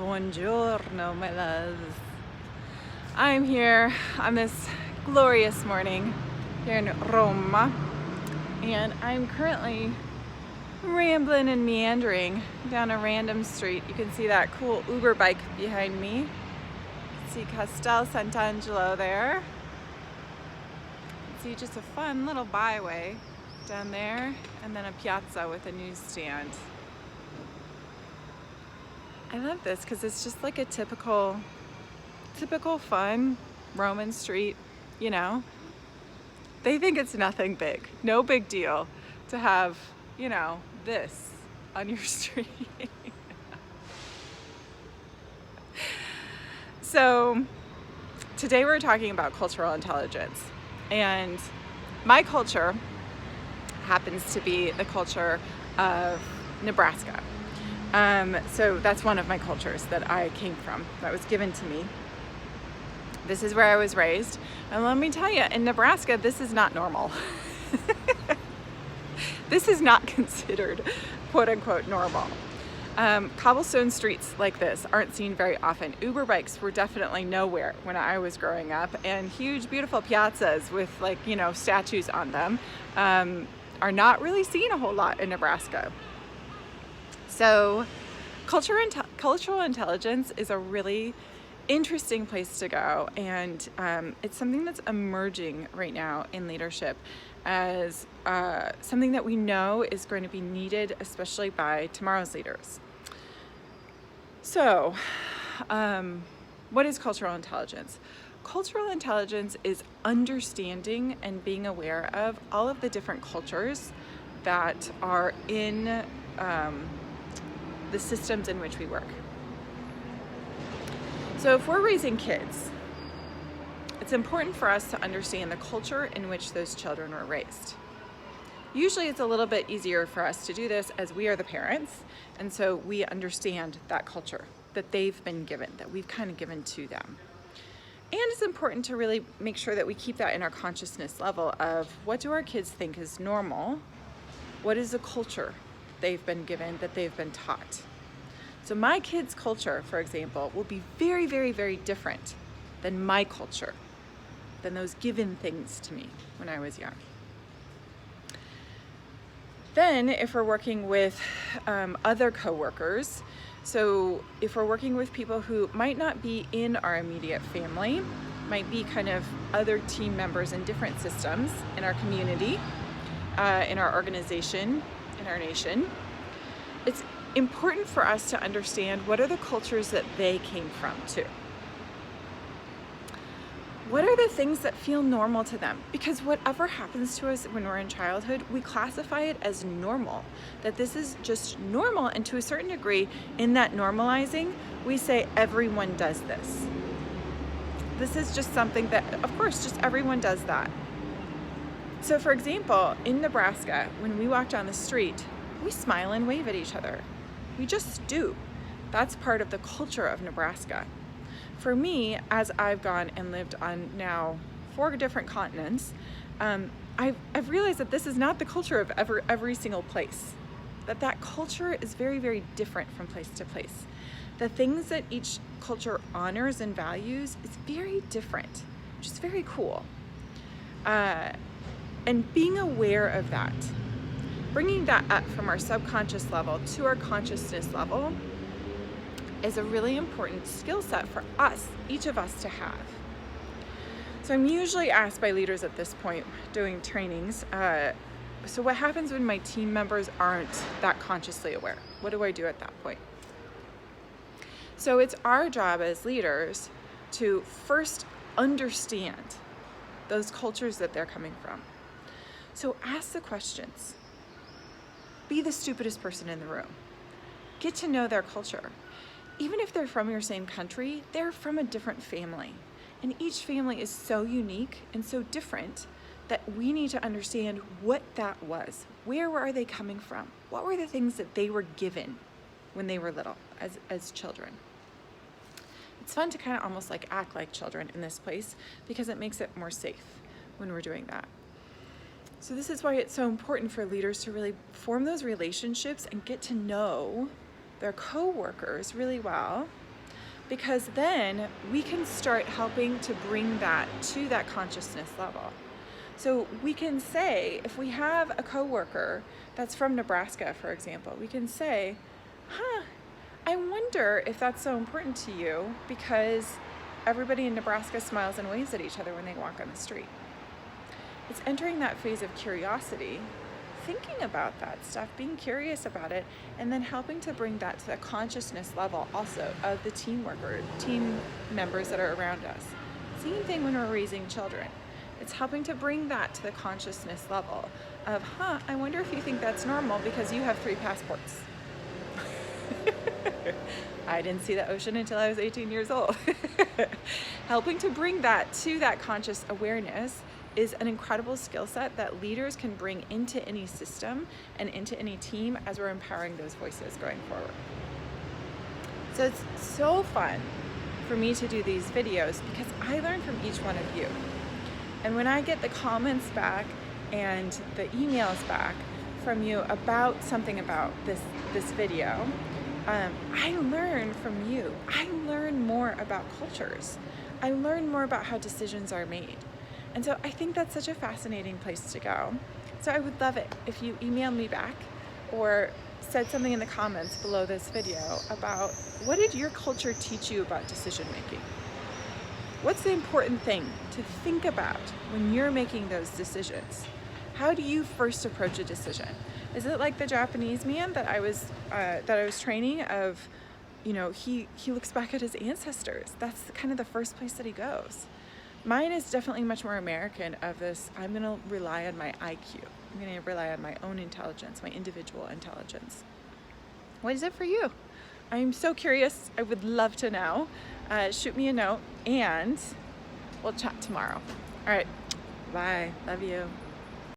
Buongiorno, my loves. I'm here on this glorious morning here in Roma, and I'm currently rambling and meandering down a random street. You can see that cool Uber bike behind me. You can see Castel Sant'Angelo there. You can see just a fun little byway down there, and then a piazza with a newsstand. I love this because it's just like a typical fun Roman street, you know. They think it's nothing big, no big deal to have, you know, this on your street. So today we're talking about cultural intelligence, and my culture happens to be the culture of Nebraska. So that's one of my cultures that I came from, that was given to me. This is where I was raised. And let me tell you, in Nebraska, this is not normal. This is not considered quote unquote normal. Cobblestone streets like this aren't seen very often. Uber bikes were definitely nowhere when I was growing up, and huge, beautiful piazzas with, like, you know, statues on them are not really seen a whole lot in Nebraska. So cultural intelligence is a really interesting place to go, and it's something that's emerging right now in leadership as something that we know is going to be needed, especially by tomorrow's leaders. So what is cultural intelligence? Cultural intelligence is understanding and being aware of all of the different cultures that are in the systems in which we work. So if we're raising kids, it's important for us to understand the culture in which those children were raised. Usually it's a little bit easier for us to do this as we are the parents, and so we understand that culture that they've been given, that we've kind of given to them. And it's important to really make sure that we keep that in our consciousness level of, what do our kids think is normal? What is the culture they've been given, that they've been taught? So my kids' culture, for example, will be very, very, very different than my culture, than those given things to me when I was young. Then if we're working with other coworkers, so if we're working with people who might not be in our immediate family, might be kind of other team members in different systems in our community, in our organization, in our nation, it's important for us to understand what are the cultures that they came from too. What are the things that feel normal to them? Because whatever happens to us when we're in childhood, we classify it as normal, that this is just normal, and to a certain degree, in that normalizing, we say everyone does this. This is just something that, of course, just everyone does that. So for example, in Nebraska, when we walk down the street, we smile and wave at each other. We just do. That's part of the culture of Nebraska. For me, as I've gone and lived on now 4 different continents, I've realized that this is not the culture of every single place. That culture is very, very different from place to place. The things that each culture honors and values is very different, which is very cool. And being aware of that, bringing that up from our subconscious level to our consciousness level, is a really important skill set for us, each of us, to have. So I'm usually asked by leaders at this point doing trainings, so what happens when my team members aren't that consciously aware? What do I do at that point? So it's our job as leaders to first understand those cultures that they're coming from. So ask the questions. Be the stupidest person in the room. Get to know their culture. Even if they're from your same country, they're from a different family. And each family is so unique and so different that we need to understand what that was. Where are they coming from? What were the things that they were given when they were little, as children? It's fun to kind of almost like act like children in this place, because it makes it more safe when we're doing that. So this is why it's so important for leaders to really form those relationships and get to know their co-workers really well, because then we can start helping to bring that to that consciousness level. So we can say, if we have a coworker that's from Nebraska, for example, we can say, I wonder if that's so important to you because everybody in Nebraska smiles and waves at each other when they walk on the street. It's entering that phase of curiosity, thinking about that stuff, being curious about it, and then helping to bring that to the consciousness level also of the team members that are around us. Same thing when we're raising children. It's helping to bring that to the consciousness level of, I wonder if you think that's normal because you have 3 passports. I didn't see the ocean until I was 18 years old. Helping to bring that to that conscious awareness is an incredible skill set that leaders can bring into any system and into any team as we're empowering those voices going forward. So it's so fun for me to do these videos because I learn from each one of you. And when I get the comments back and the emails back from you about something about this video, I learn from you. I learn more about cultures. I learn more about how decisions are made. And so I think that's such a fascinating place to go. So I would love it if you emailed me back or said something in the comments below this video about what did your culture teach you about decision making? What's the important thing to think about when you're making those decisions? How do you first approach a decision? Is it like the Japanese man that I was training of, he looks back at his ancestors. That's kind of the first place that he goes. Mine is definitely much more American of this, I'm gonna rely on my IQ. I'm gonna rely on my own intelligence, my individual intelligence. What is it for you? I'm so curious. I would love to know. Shoot me a note and we'll chat tomorrow. All right, bye, love you.